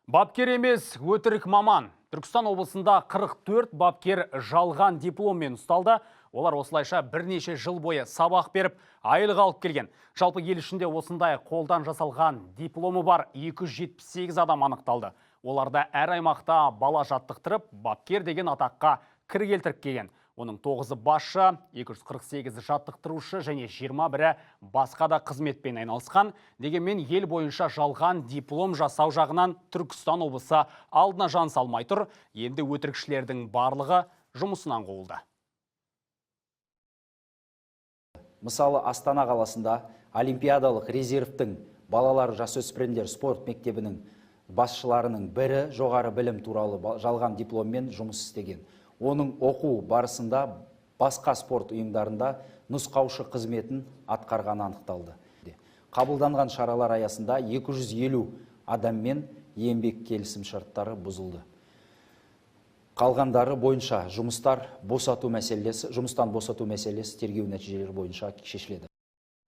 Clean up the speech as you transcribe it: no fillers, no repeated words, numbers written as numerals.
Бапкер емес, өтірік маман. Түркістан облысында 44 бапкер жалған дипломмен ұсталды. Олар осылайша бірнеше жыл бойы сабақ беріп, айлық алып келген. Жалпы ел ішінде осындай қолдан жасалған дипломы бар 278 адам анықталды. Оларда әр аймақта бала жаттықтырып, бапкер деген атаққа кір келтіріп келген. Оның 9-ы басшы, 248 жаттықтырушы және 21-і басқа да қызметпен айналысқан. Дегенмен ел бойынша жалған диплом жасау жағынан Түркістан облысы алдына жан салмай тұр. Енді өтірікшілердің барлығы жұмысынан қуылды. Мысалы, Астана қаласында Олимпиадалық резервтің балалар жасөспірімдер спорт мектебінің басшыларының бірі жоғары білім туралы жалған дипломмен жұмыс істеген. Оның оқу барысында басқа спорт ұйымдарында нұсқаушы қызметін атқарғаны анықталды. Қабылданған шаралар аясында 250 адаммен еңбек келісім шарттары бұзылды. Қалғандары бойынша жұмыстан босату мәселесі тергеу нәтижелері бойынша шешіледі.